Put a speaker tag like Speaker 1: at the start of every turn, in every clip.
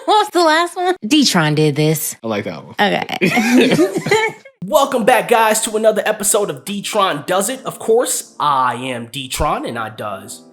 Speaker 1: What was the last one? Detrone did this.
Speaker 2: I like that one.
Speaker 1: Okay.
Speaker 3: Welcome back, guys, to another episode of Detrone Does It. Of course, I am Detrone, and I does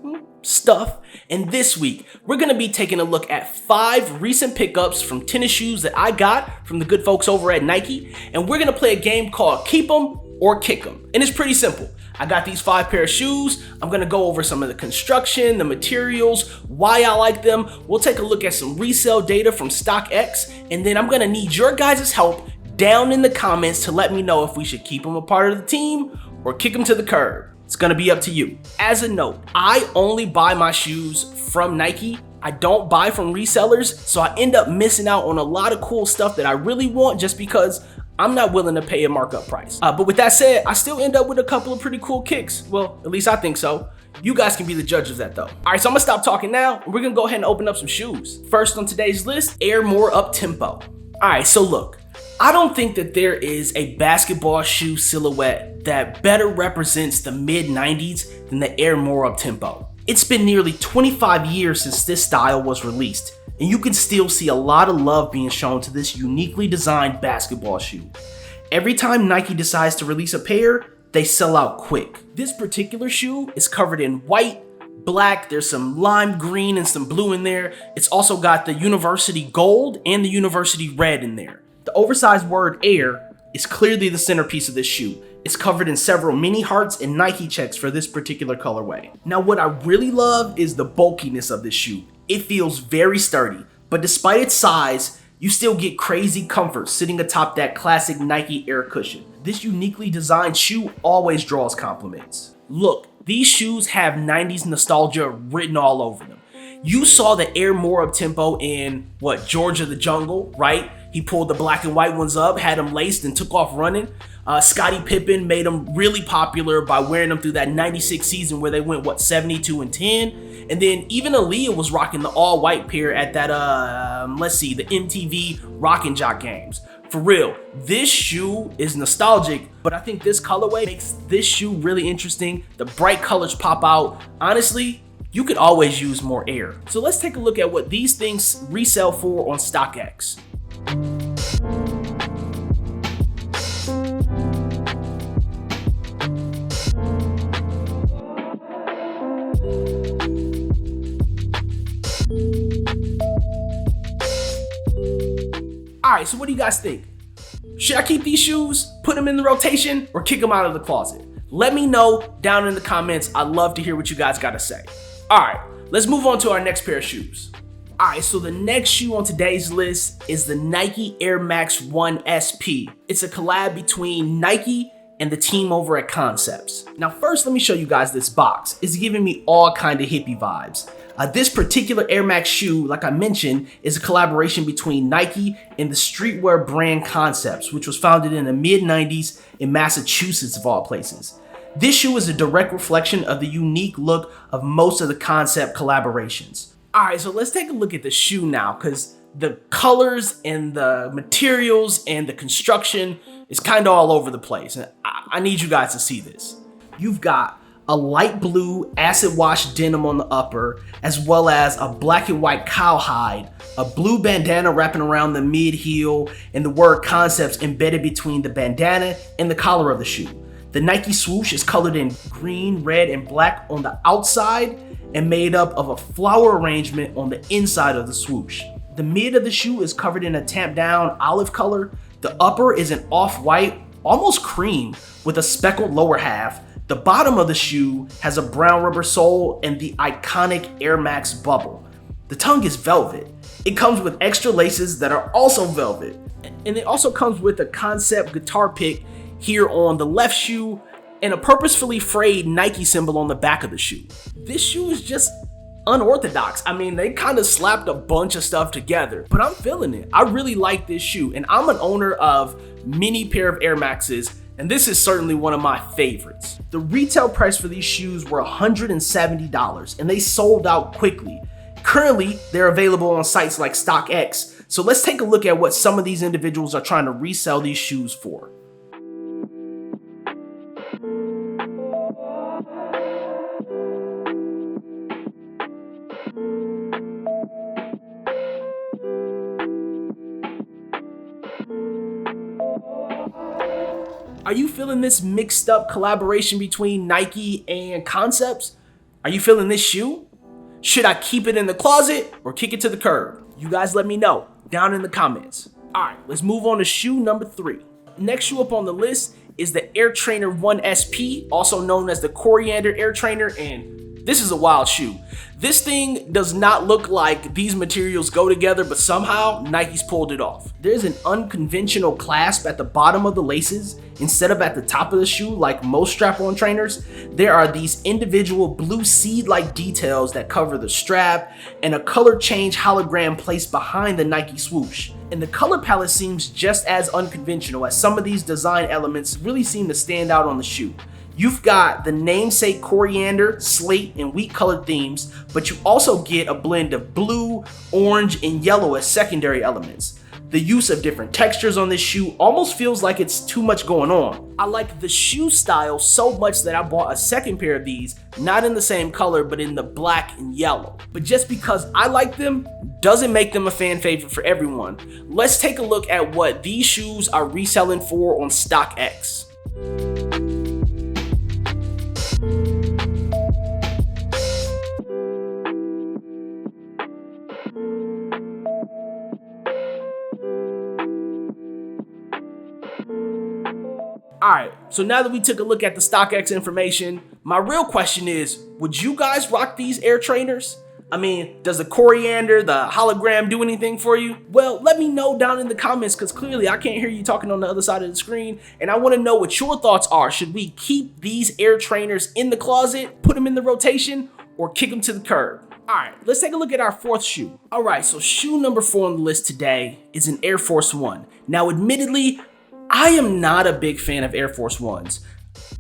Speaker 3: stuff. And this week, we're going to be taking a look at 5 recent pickups from tennis shoes that I got from the good folks over at Nike. And we're going to play a game called Keep 'em or Kick 'em. And it's pretty simple. I got these 5 pair of shoes. I'm going to go over some of the construction, the materials, why I like them. We'll take a look at some resale data from StockX. And then I'm going to need your guys' help down in the comments to let me know if we should keep them a part of the team or kick them to the curb. It's gonna be up to you. As a note, I only buy my shoes from Nike. I don't buy from resellers, so I end up missing out on a lot of cool stuff that I really want just because I'm not willing to pay a markup price. But with that said, I still end up with a couple of pretty cool kicks. Well, at least I think so. You guys can be the judge of that though. All right, so I'm gonna stop talking now. We're gonna go ahead and open up some shoes. First on today's list, Air More Uptempo. All right, so look. I don't think that there is a basketball shoe silhouette that better represents the mid-90s than the Air More Uptempo. It's been nearly 25 years since this style was released, and you can still see a lot of love being shown to this uniquely designed basketball shoe. Every time Nike decides to release a pair, they sell out quick. This particular shoe is covered in white, black, there's some lime green and some blue in there. It's also got the university gold and the university red in there. The oversized word Air is clearly the centerpiece of this shoe. It's covered in several mini hearts and Nike checks for this particular colorway. Now what I really love is the bulkiness of this shoe. It feels very sturdy, but despite its size, you still get crazy comfort sitting atop that classic Nike Air cushion. This uniquely designed shoe always draws compliments. Look, these shoes have 90s nostalgia written all over them. You saw the Air More Uptempo in, Georgia the Jungle, right? He pulled the black and white ones up, had them laced, and took off running. Scottie Pippen made them really popular by wearing them through that 96 season where they went, 72-10? And then even Aaliyah was rocking the all-white pair at that, the MTV Rock and Jock games. For real, this shoe is nostalgic, but I think this colorway makes this shoe really interesting. The bright colors pop out. Honestly, you could always use more air. So let's take a look at what these things resell for on StockX. Alright, so what do you guys think? Should I keep these shoes, put them in the rotation, or kick them out of the closet? Let me know down in the comments. I'd love to hear what you guys gotta say. Alright, let's move on to our next pair of shoes. Alright, so the next shoe on today's list is the Nike AirMax1 SP. It's a collab between Nike and the team over at Concepts. Now first, let me show you guys this box. It's giving me all kind of hippie vibes. This particular Air Max shoe, like I mentioned, is a collaboration between Nike and the streetwear brand Concepts, which was founded in the mid-90s in Massachusetts of all places. This shoe is a direct reflection of the unique look of most of the Concept collaborations. Alright, so let's take a look at the shoe now, because the colors and the materials and the construction is kind of all over the place. And I need you guys to see this. You've got a light blue acid wash denim on the upper, as well as a black and white cowhide, a blue bandana wrapping around the mid heel, and the word Concepts embedded between the bandana and the collar of the shoe. The Nike swoosh is colored in green, red, and black on the outside and made up of a flower arrangement on the inside of the swoosh. The mid of the shoe is covered in a tamped down olive color. The upper is an off-white, almost cream, with a speckled lower half. The bottom of the shoe has a brown rubber sole and the iconic Air Max bubble. The tongue is velvet. It comes with extra laces that are also velvet. And it also comes with a Concept guitar pick here on the left shoe and a purposefully frayed Nike symbol on the back of the shoe. This shoe is just unorthodox. I mean, they kind of slapped a bunch of stuff together, but I'm feeling it. I really like this shoe, and I'm an owner of many pair of Air Maxes, and this is certainly one of my favorites. The retail price for these shoes were $170, and they sold out quickly. Currently, they're available on sites like StockX, so let's take a look at what some of these individuals are trying to resell these shoes for. Are you feeling this mixed up collaboration between Nike and Concepts? Are you feeling this shoe? Should I keep it in the closet or kick it to the curb? You guys let me know down in the comments. All right, let's move on to shoe number 3. Next shoe up on the list is the AirTrainer1 SP, also known as the Coriander Air Trainer, and this is a wild shoe. This thing does not look like these materials go together, but somehow Nike's pulled it off. There's an unconventional clasp at the bottom of the laces instead of at the top of the shoe like most strap-on trainers. There are these individual blue seed-like details that cover the strap and a color change hologram placed behind the Nike swoosh. And the color palette seems just as unconventional, as some of these design elements really seem to stand out on the shoe. You've got the namesake coriander, slate, and wheat colored themes, but you also get a blend of blue, orange, and yellow as secondary elements. The use of different textures on this shoe almost feels like it's too much going on. I like the shoe style so much that I bought a second pair of these, not in the same color, but in the black and yellow. But just because I like them doesn't make them a fan favorite for everyone. Let's take a look at what these shoes are reselling for on StockX. Alright, so now that we took a look at the StockX information, my real question is, would you guys rock these Air Trainers? I mean, does the coriander, the hologram do anything for you? Well, let me know down in the comments, because clearly I can't hear you talking on the other side of the screen, and I want to know what your thoughts are. Should we keep these Air Trainers in the closet, put them in the rotation, or kick them to the curb? Alright, let's take a look at our 4th shoe. Alright, so shoe number 4 on the list today is an Air Force 1. Now, admittedly, I am not a big fan of Air Force 1s.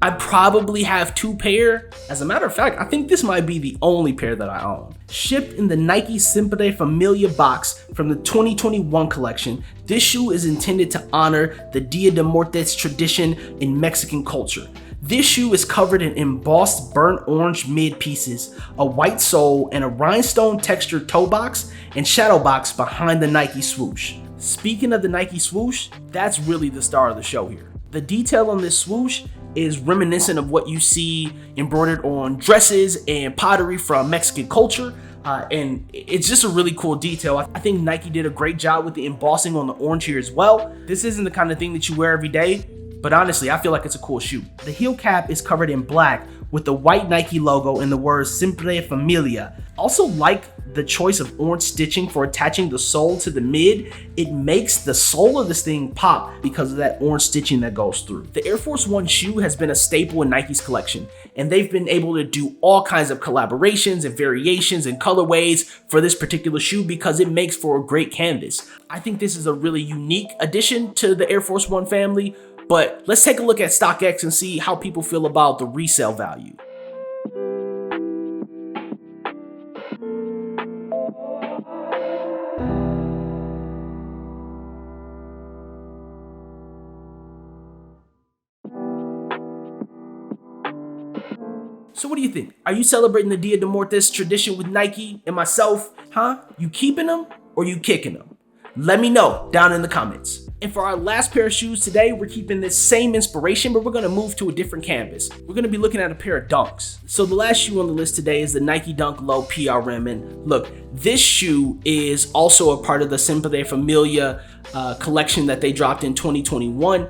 Speaker 3: I probably have 2 pair. As a matter of fact, I think this might be the only pair that I own. Shipped in the Nike Siempre Familia box from the 2021 collection, this shoe is intended to honor the Dia de Muertos tradition in Mexican culture. This shoe is covered in embossed burnt orange mid pieces, a white sole, and a rhinestone textured toe box and shadow box behind the Nike swoosh. Speaking of the Nike swoosh, that's really the star of the show here. The detail on this swoosh is reminiscent of what you see embroidered on dresses and pottery from Mexican culture, and it's just a really cool detail. I think Nike did a great job with the embossing on the orange here as well. This isn't the kind of thing that you wear every day, but honestly, I feel like it's a cool shoe. The heel cap is covered in black with the white Nike logo and the words Siempre Familia. Also like the choice of orange stitching for attaching the sole to the mid. It makes the sole of this thing pop because of that orange stitching that goes through. The Air Force 1 shoe has been a staple in Nike's collection, and they've been able to do all kinds of collaborations and variations and colorways for this particular shoe because it makes for a great canvas. I think this is a really unique addition to the Air Force 1 family, but let's take a look at StockX and see how people feel about the resale value. So what do you think? Are you celebrating the Dia de Muertos tradition with Nike and myself? Huh? You keeping them or you kicking them? Let me know down in the comments. And for our last pair of shoes today, we're keeping this same inspiration, but we're gonna move to a different canvas. We're gonna be looking at a pair of Dunks. So the last shoe on the list today is the NikeDunkLow PRM. And look, this shoe is also a part of the Siempre Familia collection that they dropped in 2021.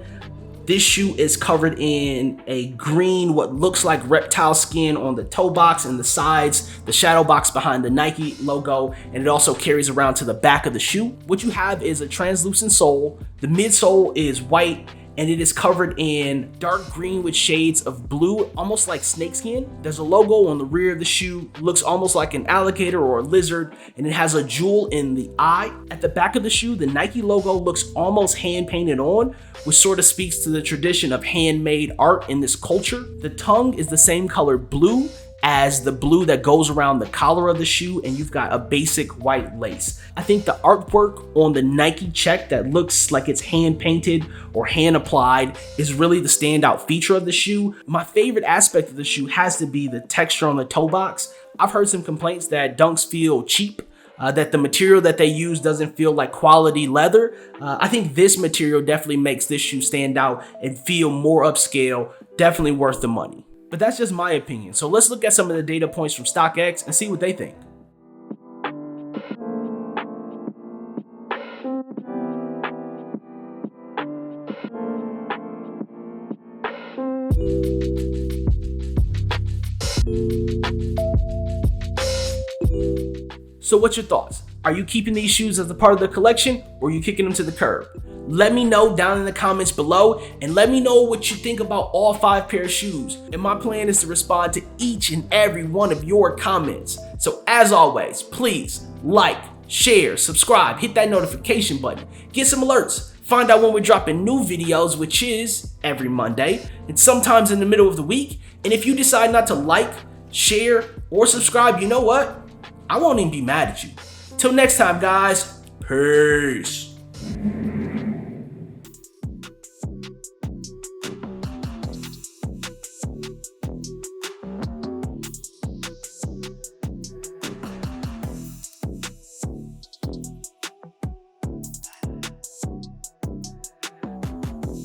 Speaker 3: This shoe is covered in a green, what looks like reptile skin on the toe box and the sides, the shadow box behind the Nike logo, and it also carries around to the back of the shoe. What you have is a translucent sole. The midsole is white, and it is covered in dark green with shades of blue, almost like snakeskin. There's a logo on the rear of the shoe, looks almost like an alligator or a lizard, and it has a jewel in the eye. At the back of the shoe, the Nike logo looks almost hand painted on, which sort of speaks to the tradition of handmade art in this culture. The tongue is the same color blue as the blue that goes around the collar of the shoe, and you've got a basic white lace. I think the artwork on the Nike check that looks like it's hand painted or hand applied is really the standout feature of the shoe. My favorite aspect of the shoe has to be the texture on the toe box. I've heard some complaints that Dunks feel cheap, that the material that they use doesn't feel like quality leather. I think this material definitely makes this shoe stand out and feel more upscale, definitely worth the money. But that's just my opinion. So let's look at some of the data points from StockX and see what they think. So what's your thoughts? Are you keeping these shoes as a part of the collection, or are you kicking them to the curb? Let me know down in the comments below, and let me know what you think about all 5 pair of shoes. And my plan is to respond to each and every one of your comments. So as always, please like, share, subscribe, hit that notification button, get some alerts, find out when we're dropping new videos, which is every Monday and sometimes in the middle of the week. And if you decide not to like, share, or subscribe, you know what? I won't even be mad at you. Till next time, guys. Peace.